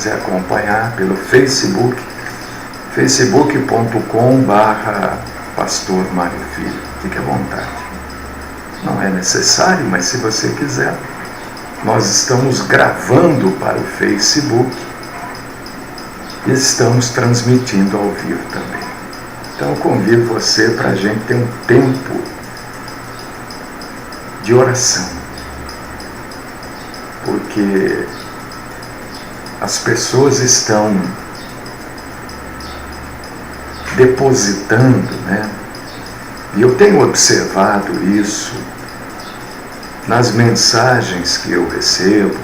quiser acompanhar pelo Facebook, facebook.com/Pastor Mário Filho. Fique à vontade. Não é necessário, mas se você quiser, nós estamos gravando para o Facebook e estamos transmitindo ao vivo também. Então eu convido você para a gente ter um tempo de oração, porque as pessoas estão depositando, né? E eu tenho observado isso nas mensagens que eu recebo,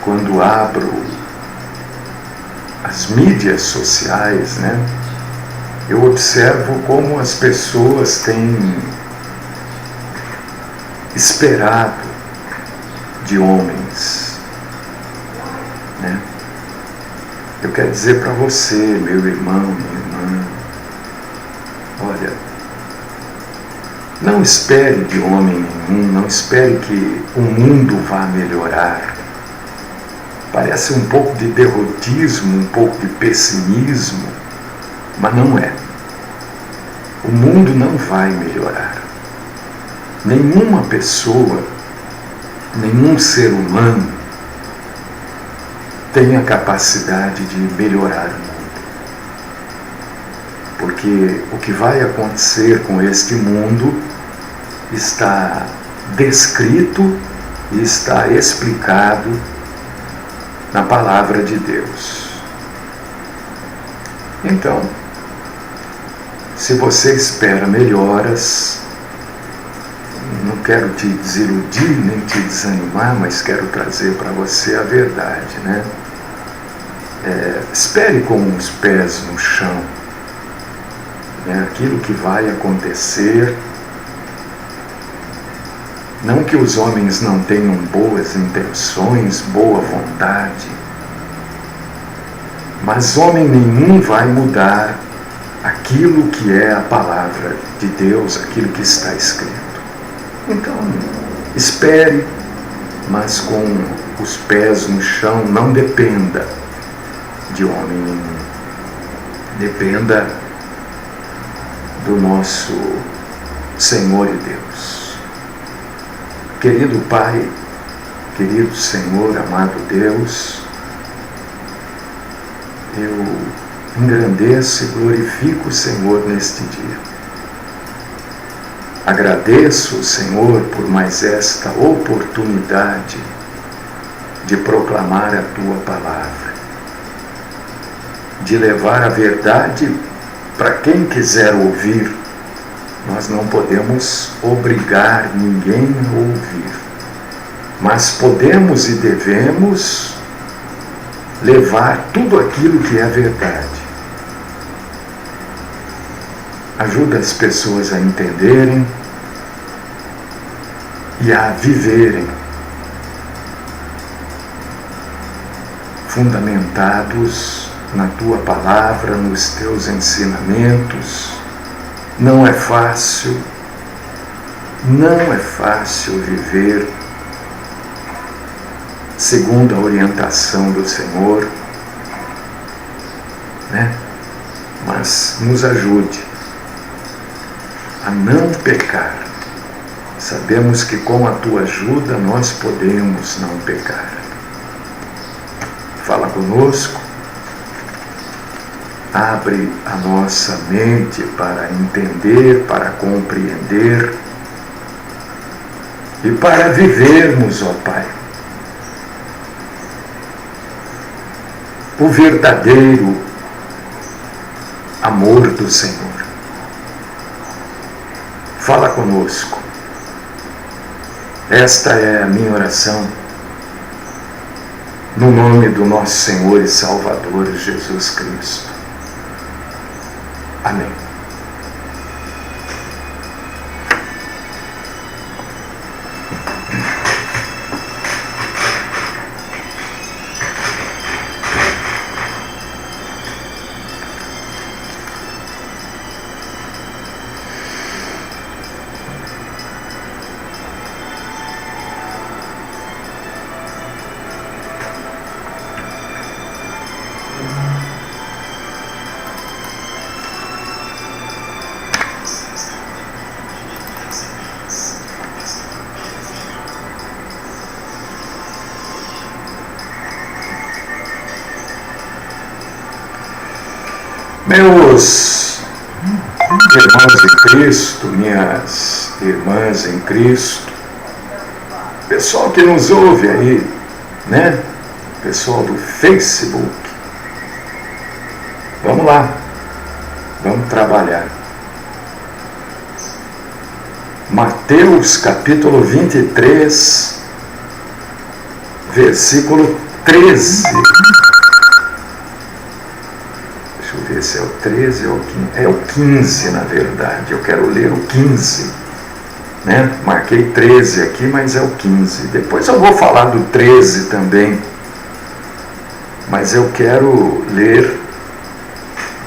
quando abro as mídias sociais, né? Eu observo como as pessoas têm esperado de homens, né? Eu quero dizer para você, meu irmão, minha irmã, olha, não espere de homem nenhum, não espere que o mundo vá melhorar. Parece um pouco de derrotismo, um pouco de pessimismo, mas não é. O mundo não vai melhorar. Nenhuma pessoa, nenhum ser humano tem a capacidade de melhorar o mundo. Porque o que vai acontecer com este mundo está descrito e está explicado na palavra de Deus. Então, se você espera melhoras, não quero te desiludir nem te desanimar, mas quero trazer para você a verdade, né? Espere com os pés no chão, né? Aquilo que vai acontecer. Não que os homens não tenham boas intenções, boa vontade, mas homem nenhum vai mudar aquilo que é a palavra de Deus, aquilo que está escrito. Então, espere, mas com os pés no chão, não dependa de homem nenhum. Dependa do nosso Senhor e Deus. Querido Pai, querido Senhor, amado Deus, eu engrandeço e glorifico o Senhor neste dia. Agradeço, Senhor, por mais esta oportunidade de proclamar a Tua palavra, de levar a verdade para quem quiser ouvir. Nós não podemos obrigar ninguém a ouvir, mas podemos e devemos levar tudo aquilo que é verdade. Ajuda as pessoas a entenderem e a viverem fundamentados na Tua palavra, nos Teus ensinamentos. Não é fácil viver segundo a orientação do Senhor, né? Mas nos ajude a não pecar. Sabemos que com a Tua ajuda nós podemos não pecar. Fala conosco. Abre a nossa mente para entender, para compreender e para vivermos, ó Pai, o verdadeiro amor do Senhor. Fala conosco. Esta é a minha oração, no nome do nosso Senhor e Salvador Jesus Cristo. Amém. Meus irmãos em Cristo, minhas irmãs em Cristo, pessoal que nos ouve aí, né? Pessoal do Facebook, vamos lá, vamos trabalhar. Mateus capítulo 23, versículo 13. Deixa eu ver se é o 13 ou o 15. É o 15, na verdade. Eu quero ler o 15. Né? Marquei 13 aqui, mas é o 15. Depois eu vou falar do 13 também. Mas eu quero ler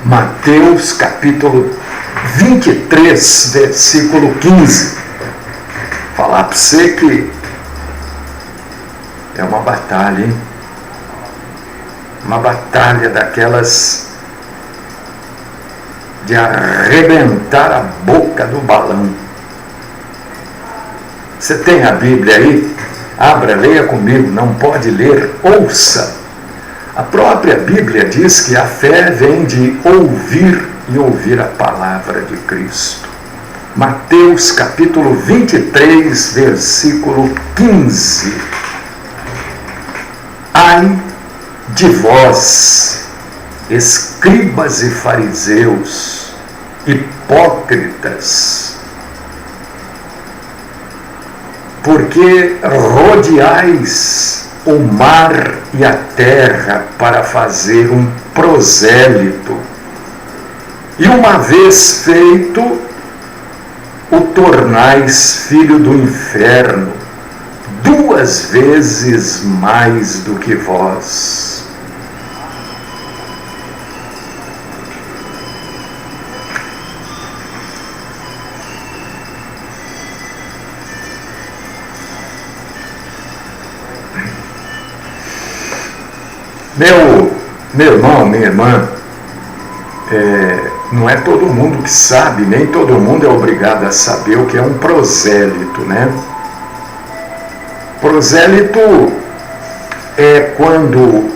Mateus capítulo 23, versículo 15. Falar para você que é uma batalha, hein? Uma batalha daquelas de arrebentar a boca do balão. Você tem a Bíblia aí? Abra, leia comigo. Não pode ler, ouça. A própria Bíblia diz que a fé vem de ouvir e ouvir a palavra de Cristo. Mateus capítulo 23, versículo 15. Ai de vós, escribas e fariseus, hipócritas, porque rodeais o mar e a terra para fazer um prosélito, e uma vez feito, o tornais filho do inferno, 2 vezes mais do que vós. Meu irmão, minha irmã, não é todo mundo que sabe, nem todo mundo é obrigado a saber o que é um prosélito, né? Prosélito é quando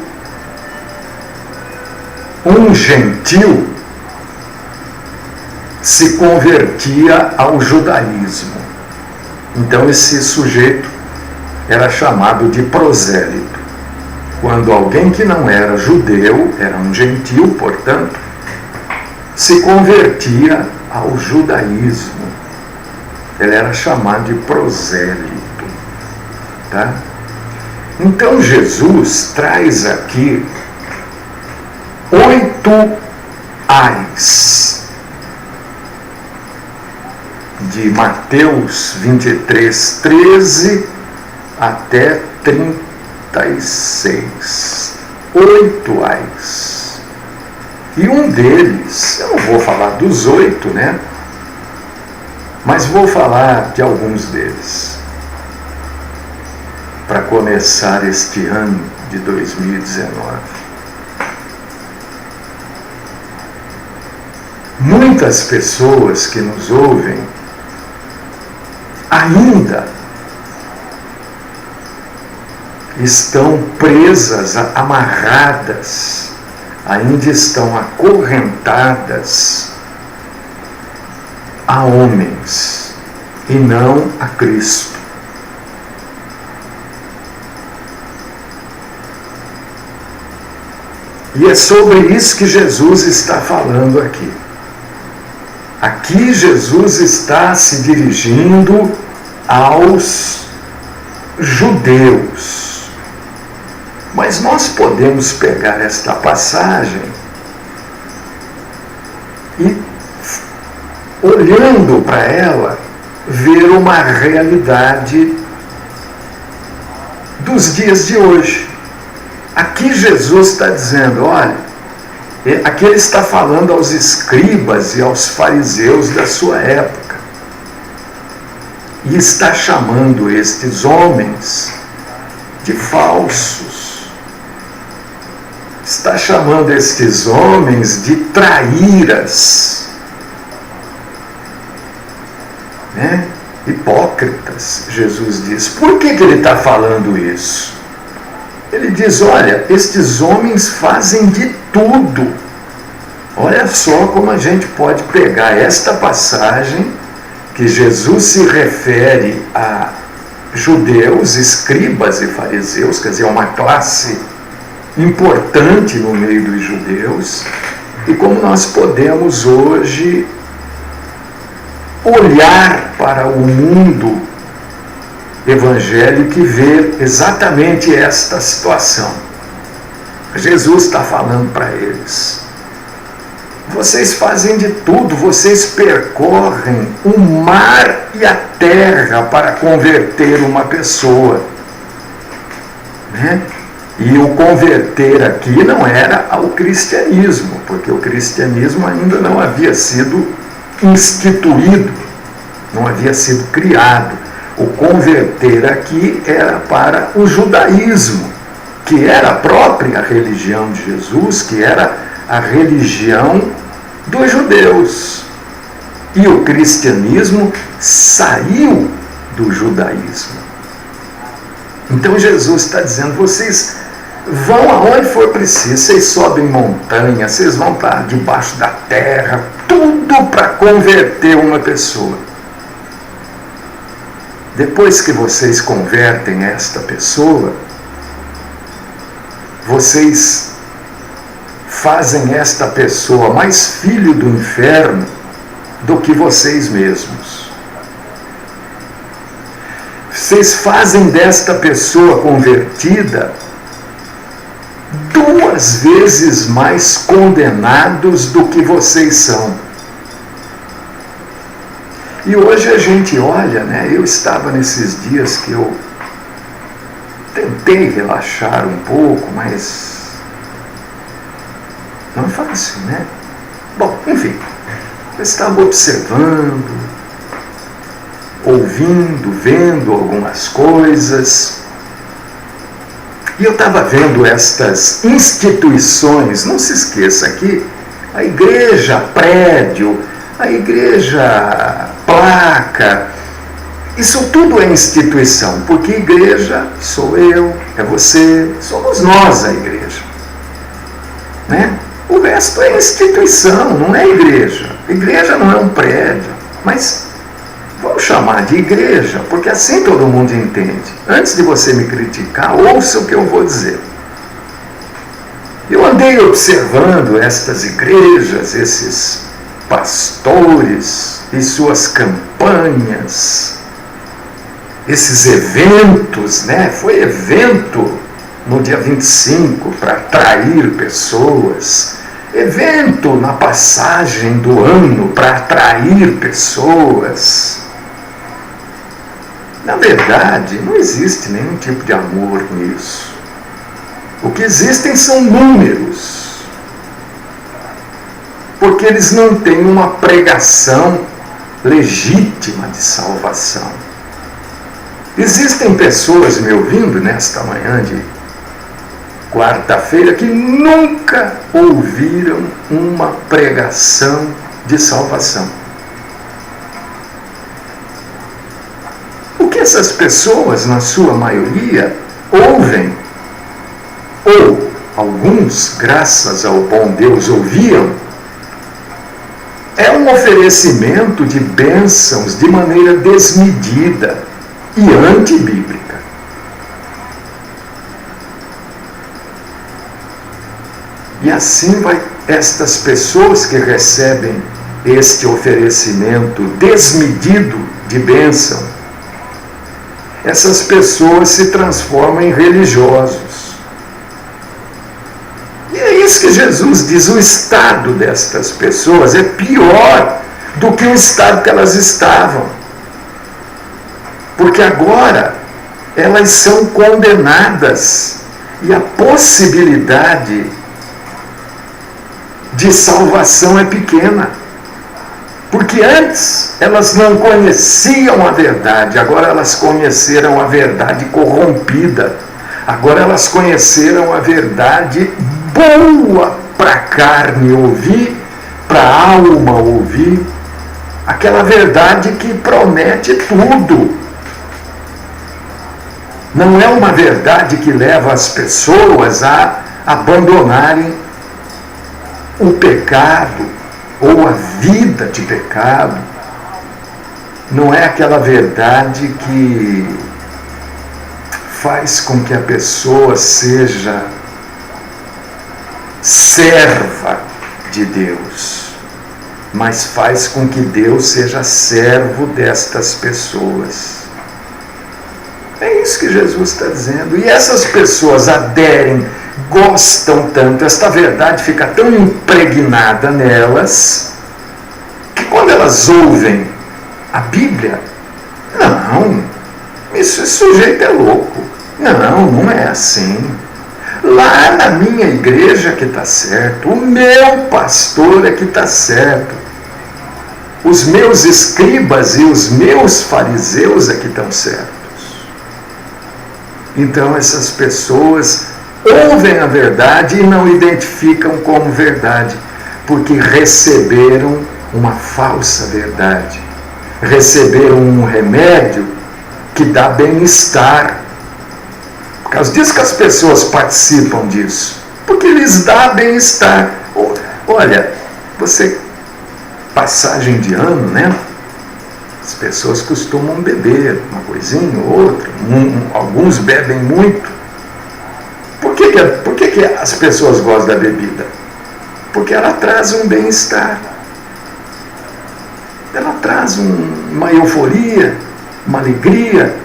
um gentil se convertia ao judaísmo. Então esse sujeito era chamado de prosélito. Quando alguém que não era judeu, era um gentil, portanto, se convertia ao judaísmo, ele era chamado de prosélito. Tá? Então Jesus traz aqui 8 ais de Mateus 23, 13 até 36. 8 ais. E um deles, eu não vou falar dos 8, né? Mas vou falar de alguns deles, para começar este ano de 2019. Muitas pessoas que nos ouvem ainda estão presas, amarradas, ainda estão acorrentadas a homens e não a Cristo. E é sobre isso que Jesus está falando aqui. Aqui Jesus está se dirigindo aos judeus. Mas nós podemos pegar esta passagem e, olhando para ela, ver uma realidade dos dias de hoje. Aqui Jesus está dizendo, olha, aqui ele está falando aos escribas e aos fariseus da sua época. E está chamando estes homens de falsos. Está chamando estes homens de traíras, né? Hipócritas, Jesus diz. Por que ele está falando isso? Ele diz, olha, estes homens fazem de tudo Olha só como a gente pode pegar esta passagem que Jesus se refere a judeus, escribas e fariseus, quer dizer, uma classe importante no meio dos judeus, e como nós podemos hoje olhar para o mundo evangélico e ver exatamente esta situação. Jesus está falando para eles: vocês fazem de tudo, vocês percorrem o mar e a terra para converter uma pessoa, né? E o converter aqui não era ao cristianismo, porque o cristianismo ainda não havia sido instituído, não havia sido criado. O converter aqui era para o judaísmo, que era a própria religião de Jesus, que era a religião dos judeus. E o cristianismo saiu do judaísmo. Então Jesus está dizendo: vocês vão aonde for preciso, vocês sobem montanha, vocês vão para debaixo da terra, tudo para converter uma pessoa. Depois que vocês convertem esta pessoa, vocês fazem esta pessoa mais filho do inferno do que vocês mesmos. Vocês fazem desta pessoa convertida 2 vezes mais condenados do que vocês são. E hoje a gente olha, né? Eu estava nesses dias que eu tentei relaxar um pouco, mas não é fácil, né? Bom, enfim, eu estava observando, ouvindo, vendo algumas coisas, e eu estava vendo estas instituições. Não se esqueça aqui, a igreja prédio, a igreja placa, isso tudo é instituição, porque igreja sou eu, é você, somos nós a igreja, né? O resto é instituição, não é igreja. Igreja não é um prédio, mas vamos chamar de igreja, porque assim todo mundo entende. Antes de você me criticar, ouça o que eu vou dizer. Eu andei observando estas igrejas, esses pastores e suas campanhas, esses eventos, né? Foi evento no dia 25 para atrair pessoas, evento na passagem do ano para atrair pessoas. Na verdade, não existe nenhum tipo de amor nisso. O que existem são números, porque eles não têm uma pregação legítima de salvação. Existem pessoas me ouvindo nesta manhã de quarta-feira que nunca ouviram uma pregação de salvação. O que essas pessoas, na sua maioria, ouvem, ou alguns, graças ao bom Deus, ouviam, é um oferecimento de bênçãos de maneira desmedida e antibíblica. E assim vai estas pessoas que recebem este oferecimento desmedido de bênção, essas pessoas se transformam em religiosos. E é isso que Jesus diz: o estado destas pessoas é pior do que o estado que elas estavam. Porque agora elas são condenadas e a possibilidade de salvação é pequena. Porque antes elas não conheciam a verdade, agora elas conheceram a verdade corrompida. Agora elas conheceram a verdade boa para a carne ouvir, para a alma ouvir, aquela verdade que promete tudo. Não é uma verdade que leva as pessoas a abandonarem o pecado ou a vida de pecado não é aquela verdade que faz com que a pessoa seja serva de Deus, mas faz com que Deus seja servo destas pessoas. É isso que Jesus está dizendo. E essas pessoas aderem, gostam tanto, esta verdade fica tão impregnada nelas, que quando elas ouvem a Bíblia, não, esse sujeito é louco. Não é assim. Lá na minha igreja que está certo, o meu pastor é que está certo, os meus escribas e os meus fariseus é que estão certos. Então essas pessoas ouvem a verdade e não identificam como verdade, porque receberam uma falsa verdade, receberam um remédio que dá bem-estar. Por causa disso que as pessoas participam disso, porque lhes dá bem-estar. Olha, você, passagem de ano, né? As pessoas costumam beber uma coisinha ou outra, alguns bebem muito. Por que as pessoas gostam da bebida? Porque ela traz um bem-estar, ela traz uma euforia, uma alegria,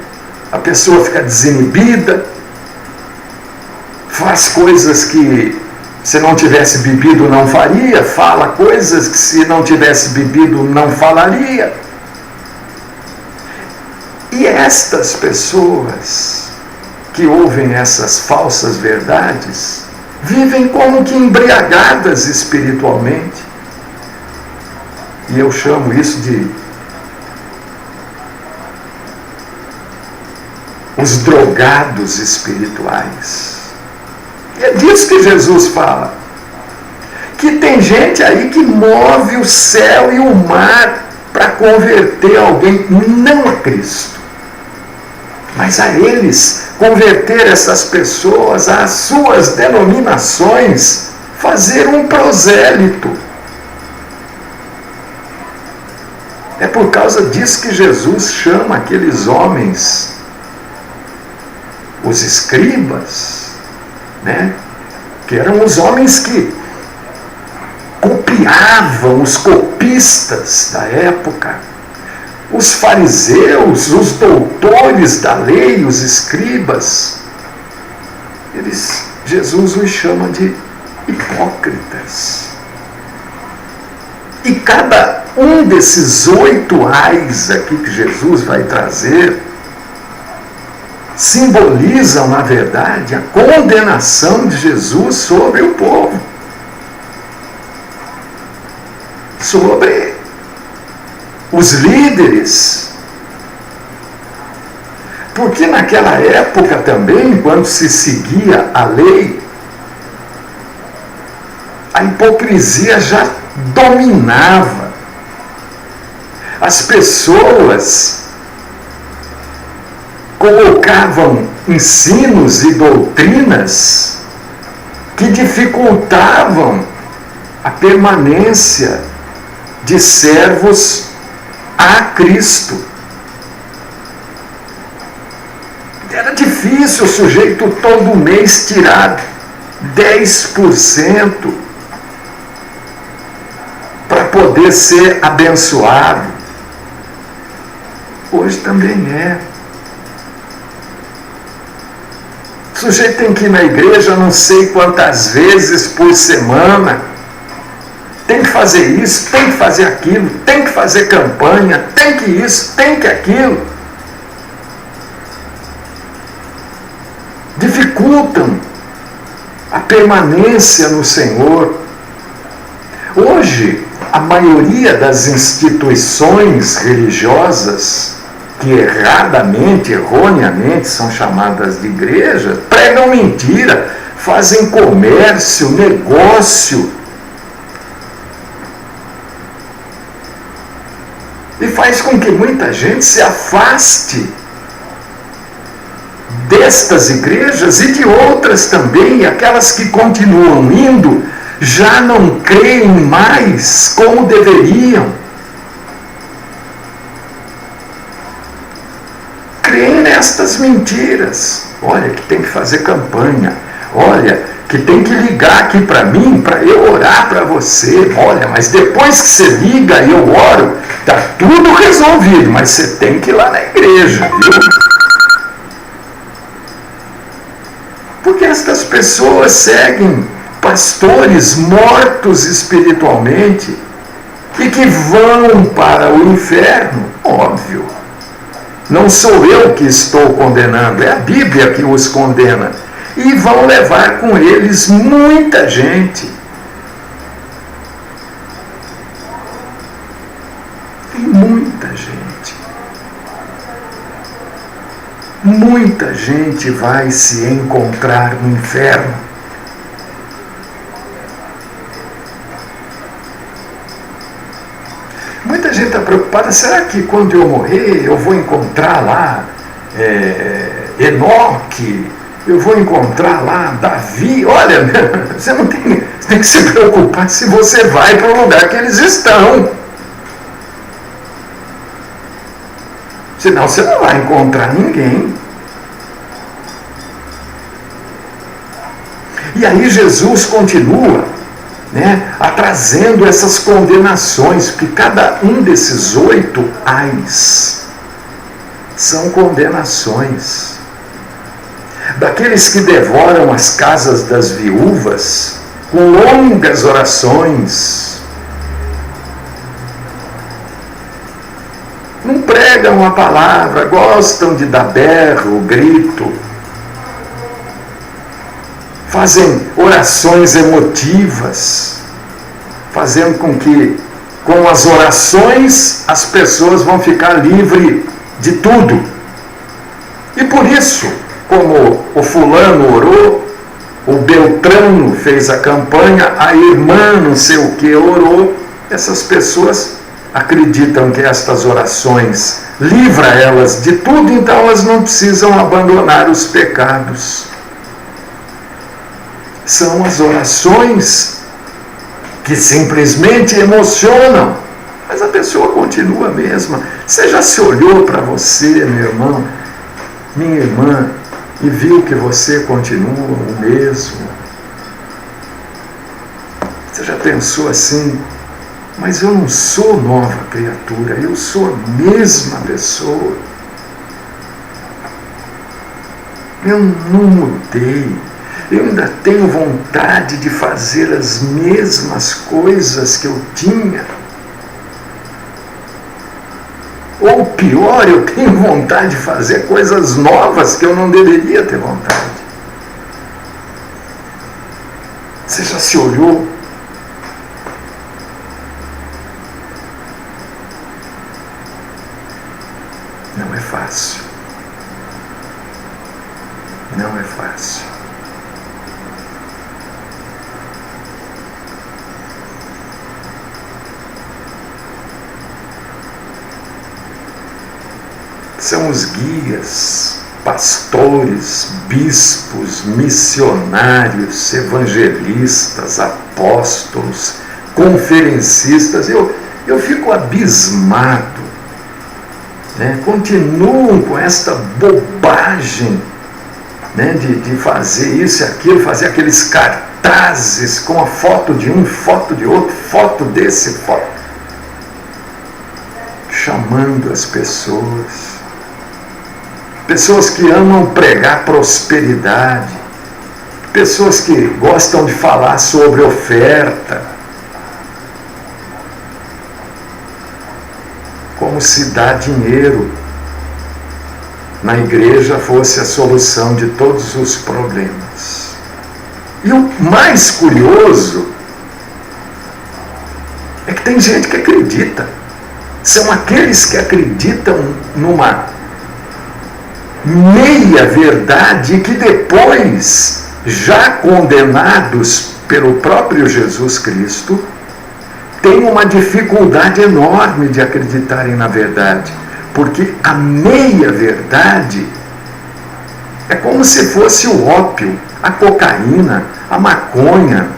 a pessoa fica desinibida, faz coisas que se não tivesse bebido não faria, fala coisas que se não tivesse bebido não falaria. E estas pessoas que ouvem essas falsas verdades vivem como que embriagadas espiritualmente. E eu chamo isso de os drogados espirituais. E é disso que Jesus fala. Que tem gente aí que move o céu e o mar para converter alguém, não a Cristo, mas a eles, converter essas pessoas às suas denominações, fazer um prosélito. É por causa disso que Jesus chama aqueles homens, os escribas, né? Que eram os homens que copiavam, os copistas da época, os fariseus, os doutores da lei, os escribas. Jesus os chama de hipócritas. E cada um desses 8 ais aqui que Jesus vai trazer simbolizam, na verdade, a condenação de Jesus sobre o povo, sobre os líderes. Porque naquela época também, quando se seguia a lei, a hipocrisia já dominava. As pessoas colocavam ensinos e doutrinas que dificultavam a permanência de servos a Cristo. Era difícil o sujeito todo mês tirar 10% para poder ser abençoado. Hoje também é. O sujeito tem que ir na igreja não sei quantas vezes por semana, tem que fazer isso, tem que fazer aquilo, tem que fazer campanha, tem que isso, tem que aquilo. Dificultam a permanência no Senhor. Hoje, a maioria das instituições religiosas, que erroneamente são chamadas de igreja, pregam mentira, fazem comércio, negócio, e faz com que muita gente se afaste destas igrejas e de outras também, aquelas que continuam indo, já não creem mais como deveriam. Creem nestas mentiras. Olha, que tem que fazer campanha. Olha, que tem que ligar aqui para mim, para eu orar para você. Olha, mas depois que você liga e eu oro, está tudo resolvido, mas você tem que ir lá na igreja, viu? Porque estas pessoas seguem pastores mortos espiritualmente e que vão para o inferno, óbvio. Não sou eu que estou condenando, é a Bíblia que os condena. E vão levar com eles muita gente. E muita gente. Muita gente vai se encontrar no inferno. Muita gente está preocupada, será que quando eu morrer eu vou encontrar lá Enoque, eu vou encontrar lá Davi? Olha, você não tem, você tem que se preocupar se você vai para o lugar que eles estão. Senão você não vai encontrar ninguém. E aí Jesus continua, trazendo essas condenações, porque cada um desses 8 ais são condenações. Daqueles que devoram as casas das viúvas com longas orações, não pregam a palavra, gostam de dar berro, grito, fazem orações emotivas, fazendo com que, com as orações, as pessoas vão ficar livres de tudo. E por isso, como o fulano orou, o Beltrano fez a campanha, a irmã não sei o que orou, essas pessoas acreditam que estas orações livram elas de tudo, então elas não precisam abandonar os pecados. São as orações que simplesmente emocionam, mas a pessoa continua a mesma. Você já se olhou para você, meu irmão, minha irmã, e viu que você continua o mesmo? Você já pensou assim, mas eu não sou nova criatura, eu sou a mesma pessoa. Eu não mudei. Eu ainda tenho vontade de fazer as mesmas coisas que eu tinha. Ou pior, eu tenho vontade de fazer coisas novas que eu não deveria ter vontade. Você já se olhou? Não é fácil. Não é fácil. São os guias, pastores, bispos, missionários, evangelistas, apóstolos, conferencistas. Eu fico abismado. Continuam com esta bobagem, de fazer isso e aquilo, fazer aqueles cartazes com a foto de um, foto de outro, foto desse, foto, chamando as pessoas que amam pregar prosperidade, pessoas que gostam de falar sobre oferta, como se dar dinheiro na igreja fosse a solução de todos os problemas. E o mais curioso é que tem gente que acredita. São aqueles que acreditam numa meia verdade que depois, já condenados pelo próprio Jesus Cristo, têm uma dificuldade enorme de acreditarem na verdade, porque a meia verdade é como se fosse o ópio, a cocaína, a maconha,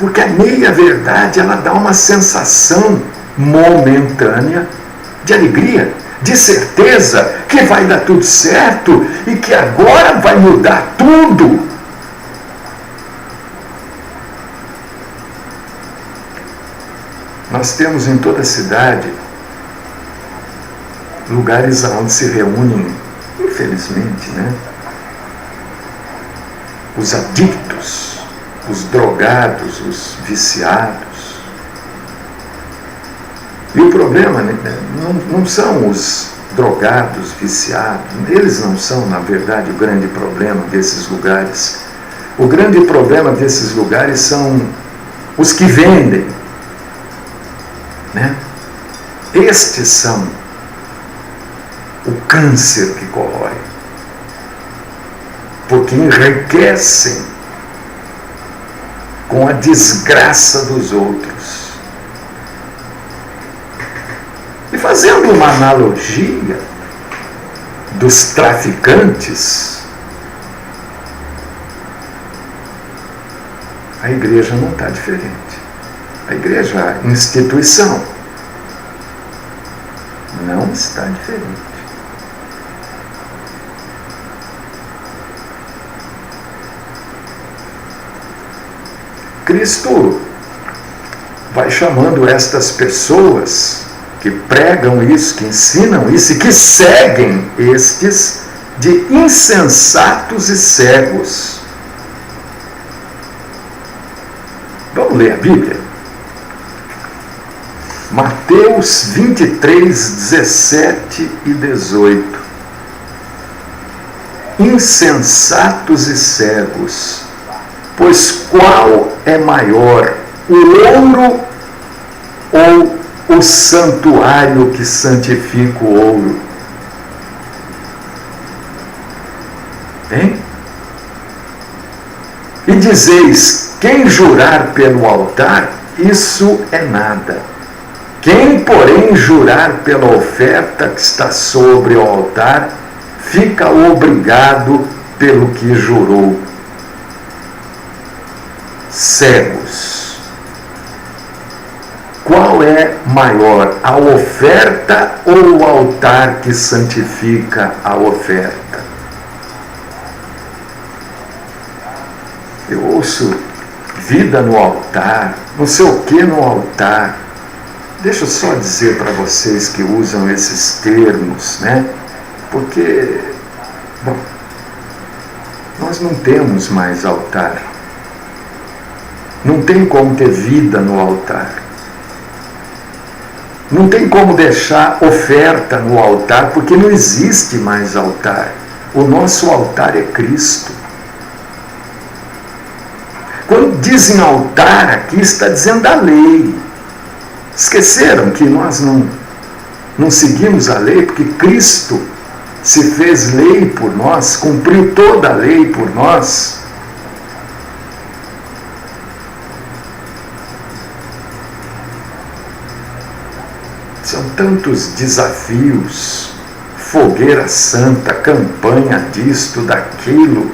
Porque a meia-verdade, ela dá uma sensação momentânea de alegria, de certeza que vai dar tudo certo e que agora vai mudar tudo. Nós temos em toda a cidade lugares onde se reúnem, infelizmente, os adictos, os drogados, os viciados. E o problema não são os drogados, viciados, eles não são, na verdade, o grande problema desses lugares. O grande problema desses lugares são os que vendem. Estes são o câncer que corrói, porque enriquecem com a desgraça dos outros. E fazendo uma analogia dos traficantes, a igreja não está diferente. A igreja, a instituição, não está diferente. Cristo vai chamando estas pessoas que pregam isso, que ensinam isso e que seguem estes de insensatos e cegos. Vamos ler a Bíblia? Mateus 23, 17 e 18. Insensatos e cegos, pois qual é maior, o ouro ou o santuário que santifica o ouro? Hein? E dizeis, quem jurar pelo altar, isso é nada. Quem, porém, jurar pela oferta que está sobre o altar, fica obrigado pelo que jurou. Cegos. Qual é maior, a oferta ou o altar que santifica a oferta? Eu ouço vida no altar, não sei o que no altar. Deixa eu só dizer para vocês que usam esses termos, porque, bom, nós não temos mais altar. Não tem como ter vida no altar. Não tem como deixar oferta no altar, porque não existe mais altar. O nosso altar é Cristo. Quando dizem altar aqui, está dizendo a lei. Esqueceram que nós não seguimos a lei, porque Cristo se fez lei por nós, cumpriu toda a lei por nós. São tantos desafios, fogueira santa, campanha disto, daquilo,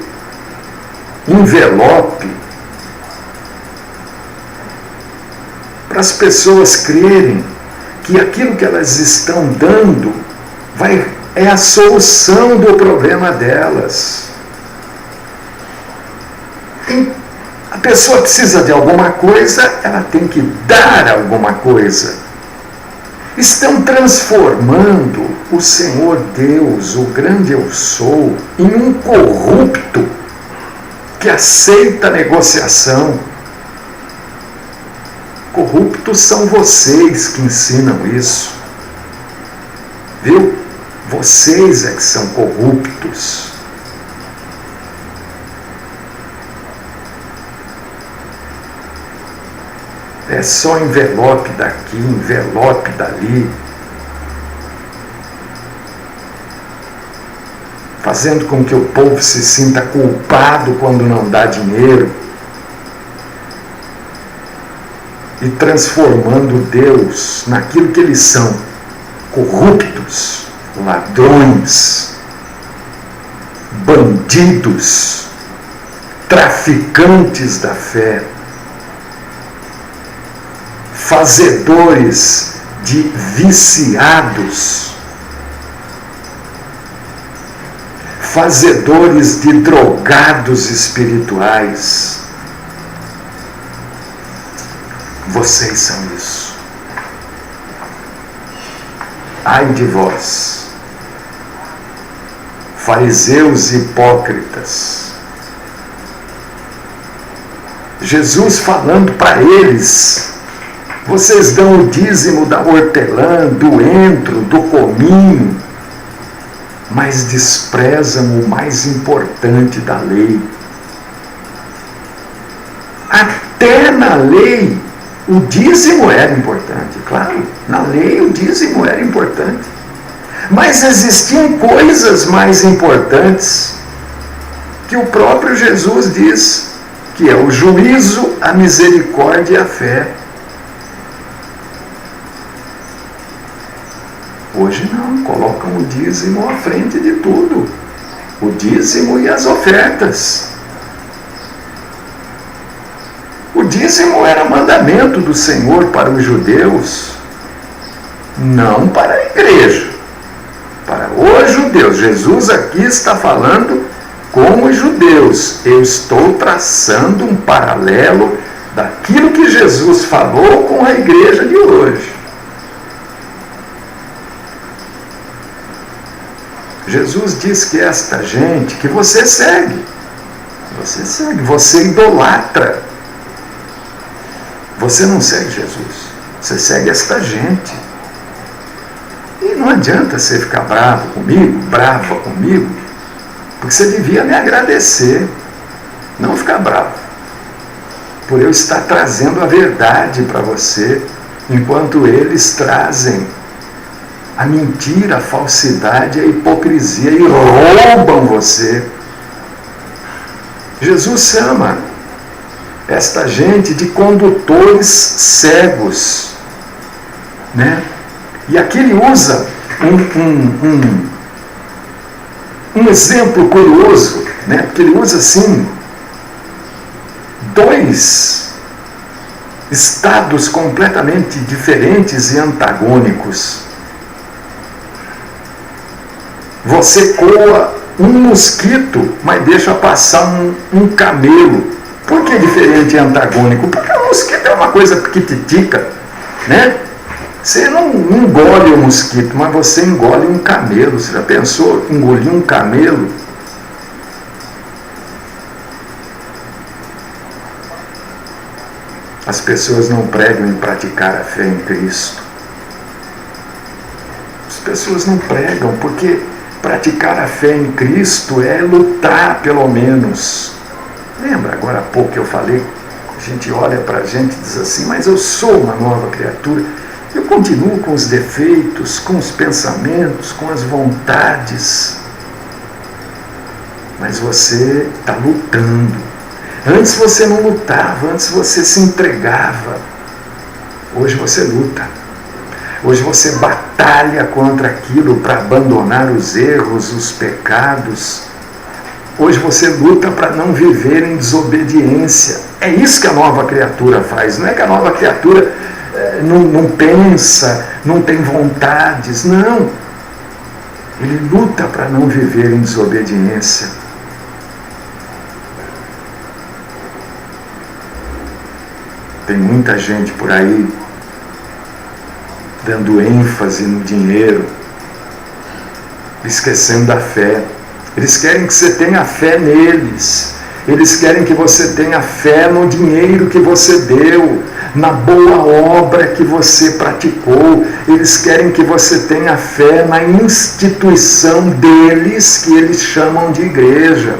envelope, para as pessoas crerem que aquilo que elas estão dando é a solução do problema delas. A pessoa precisa de alguma coisa, ela tem que dar alguma coisa. Estão transformando o Senhor Deus, o grande eu sou, em um corrupto que aceita negociação. Corruptos são vocês que ensinam isso. Viu? Vocês é que são corruptos. É só envelope daqui, envelope dali. Fazendo com que o povo se sinta culpado quando não dá dinheiro. E transformando Deus naquilo que eles são, corruptos, ladrões, bandidos, traficantes da fé. fazedores de viciados, fazedores de drogados espirituais. Vocês são isso. Ai de vós, fariseus hipócritas. Jesus falando para eles: vocês dão o dízimo da hortelã, do entro, do cominho, mas desprezam o mais importante da lei. Até na lei, o dízimo era importante, claro, na lei o dízimo era importante. Mas existiam coisas mais importantes que o próprio Jesus diz, que é o juízo, a misericórdia e a fé. Hoje não, colocam o dízimo à frente de tudo. O dízimo e as ofertas. O dízimo era mandamento do Senhor para os judeus, não para a igreja. Para os judeus. Jesus aqui está falando com os judeus. Eu estou traçando um paralelo daquilo que Jesus falou com a igreja de hoje. Jesus diz que esta gente que você segue, você idolatra. Você não segue Jesus, você segue esta gente. E não adianta você ficar brava comigo, porque você devia me agradecer, não ficar bravo, por eu estar trazendo a verdade para você, enquanto eles trazem a mentira, a falsidade, a hipocrisia e roubam você. Jesus chama esta gente de condutores cegos, né? E aqui ele usa um exemplo curioso, né? Porque ele usa assim dois estados completamente diferentes e antagônicos. Você coa um mosquito, mas deixa passar um camelo. Por que diferente e antagônico? Porque o mosquito é uma coisa piquititica, né? Você não engole o mosquito, mas você engole um camelo. Você já pensou em engolir um camelo? As pessoas não pregam em praticar a fé em Cristo. As pessoas não pregam, porque praticar a fé em Cristo é lutar, pelo menos. Lembra agora há pouco que eu falei? A gente olha para a gente e diz assim: mas eu sou uma nova criatura. Eu continuo com os defeitos, com os pensamentos, com as vontades. Mas você está lutando. Antes você não lutava, antes você se entregava. Hoje você luta. Hoje você batalha contra aquilo para abandonar os erros, os pecados. Hoje você luta para não viver em desobediência. É isso que a nova criatura faz. Não é que a nova criatura não pensa, não tem vontades. Não. Ele luta para não viver em desobediência. Tem muita gente por aí dando ênfase no dinheiro, esquecendo da fé. Eles querem que você tenha fé neles. Eles querem que você tenha fé no dinheiro que você deu, na boa obra que você praticou. Eles querem que você tenha fé na instituição deles, que eles chamam de igreja.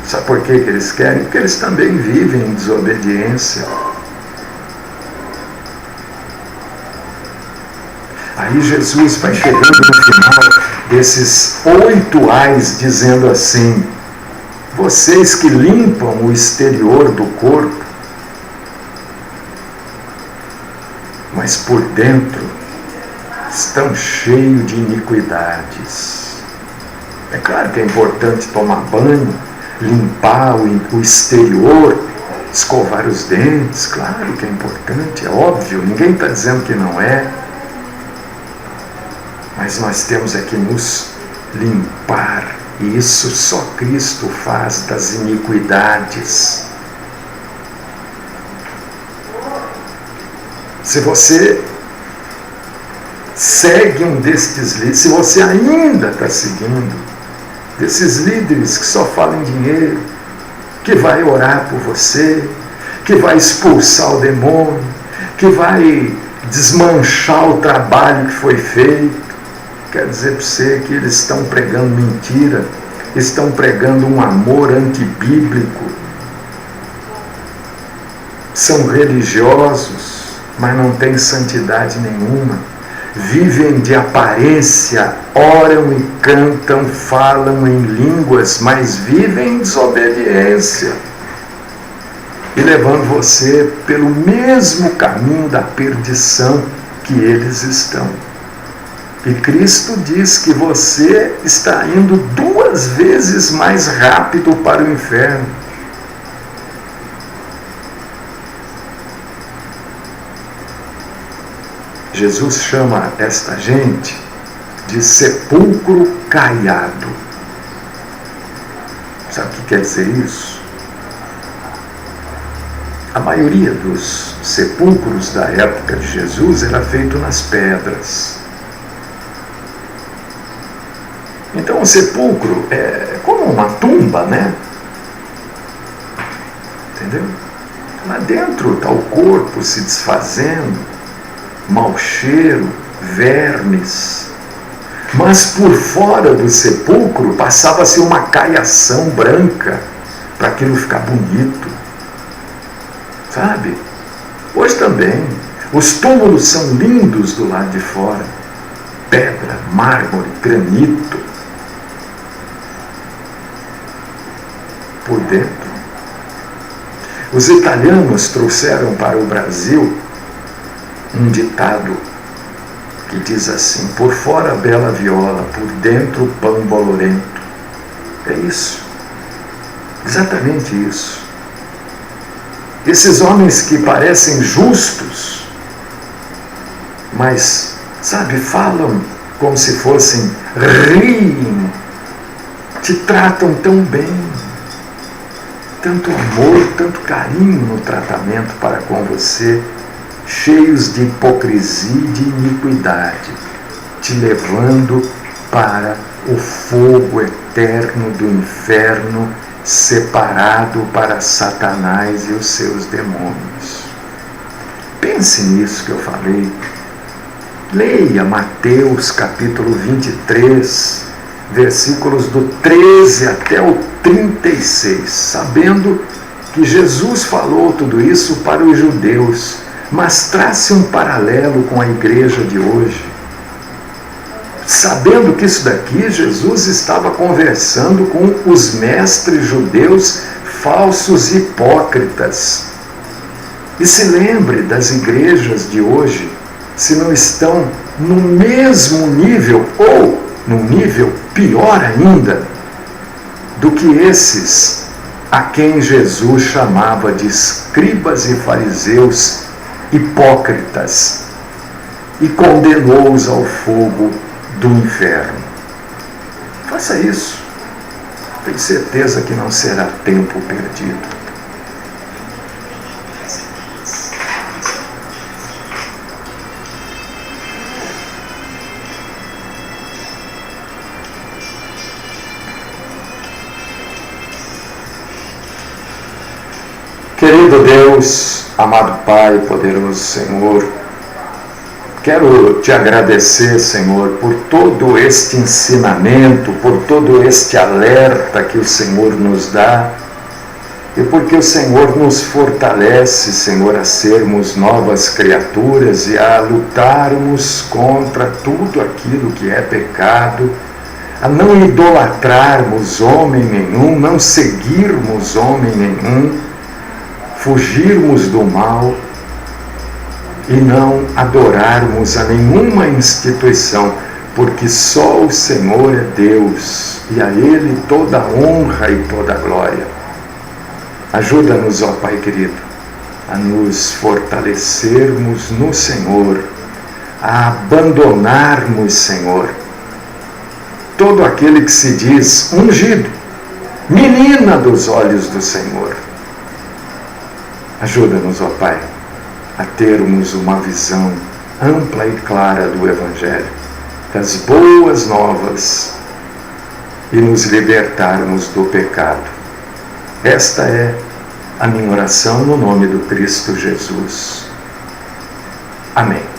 Sabe por que eles querem? Porque eles também vivem em desobediência. Aí Jesus vai chegando no final desses 8 ais, dizendo assim: vocês que limpam o exterior do corpo, mas por dentro estão cheios de iniquidades. É claro que é importante tomar banho, limpar o exterior, Escovar os dentes, claro que é importante, é óbvio, ninguém está dizendo que não é. Mas nós temos é que nos limpar, e isso só Cristo faz das iniquidades. Se você segue um destes líderes, se você ainda está seguindo desses líderes que só falam em dinheiro, que vai orar por você, que vai expulsar o demônio, que vai desmanchar o trabalho que foi feito, quero dizer para você que eles estão pregando mentira, estão pregando um amor antibíblico, são religiosos, mas não têm santidade nenhuma, vivem de aparência, oram e cantam, falam em línguas, mas vivem em desobediência e levando você pelo mesmo caminho da perdição que eles estão. E Cristo diz que você está indo 2 vezes mais rápido para o inferno. Jesus chama esta gente de sepulcro caiado. Sabe o que quer dizer isso? A maioria dos sepulcros da época de Jesus era feito nas pedras. Então o sepulcro é como uma tumba, né? Entendeu? Lá dentro está o corpo se desfazendo, mau cheiro, vermes. Mas por fora do sepulcro passava-se uma caiação branca para aquilo ficar bonito. Sabe? Hoje também, os túmulos são lindos do lado de fora. Pedra, mármore, granito. Por dentro. Os italianos trouxeram para o Brasil um ditado que diz assim: por fora bela viola, por dentro pão bolorento. É isso. Exatamente isso. Esses homens que parecem justos, mas, sabe, falam como se fossem, riem, te tratam tão bem, tanto amor, tanto carinho no tratamento para com você, cheios de hipocrisia e de iniquidade, te levando para o fogo eterno do inferno, separado para Satanás e os seus demônios. Pense nisso que eu falei. Leia Mateus capítulo 23, versículos do 13 até o 36, sabendo que Jesus falou tudo isso para os judeus, mas trace um paralelo com a igreja de hoje. Sabendo que isso daqui, Jesus estava conversando com os mestres judeus falsos e hipócritas. E se lembre das igrejas de hoje, se não estão no mesmo nível, ou num nível pior ainda, do que esses a quem Jesus chamava de escribas e fariseus hipócritas, e condenou-os ao fogo do inferno. Faça isso. Tenho certeza que não será tempo perdido. Querido Deus, amado Pai, poderoso Senhor, quero te agradecer, Senhor, por todo este ensinamento, por todo este alerta que o Senhor nos dá, e porque o Senhor nos fortalece, Senhor, a sermos novas criaturas e a lutarmos contra tudo aquilo que é pecado, a não idolatrarmos homem nenhum, não seguirmos homem nenhum, fugirmos do mal e não adorarmos a nenhuma instituição, porque só o Senhor é Deus, e a Ele toda a honra e toda a glória. Ajuda-nos, ó Pai querido, a nos fortalecermos no Senhor, a abandonarmos, Senhor, todo aquele que se diz ungido, menina dos olhos do Senhor. Ajuda-nos, ó Pai, a termos uma visão ampla e clara do Evangelho, das boas novas, e nos libertarmos do pecado. Esta é a minha oração no nome do Cristo Jesus. Amém.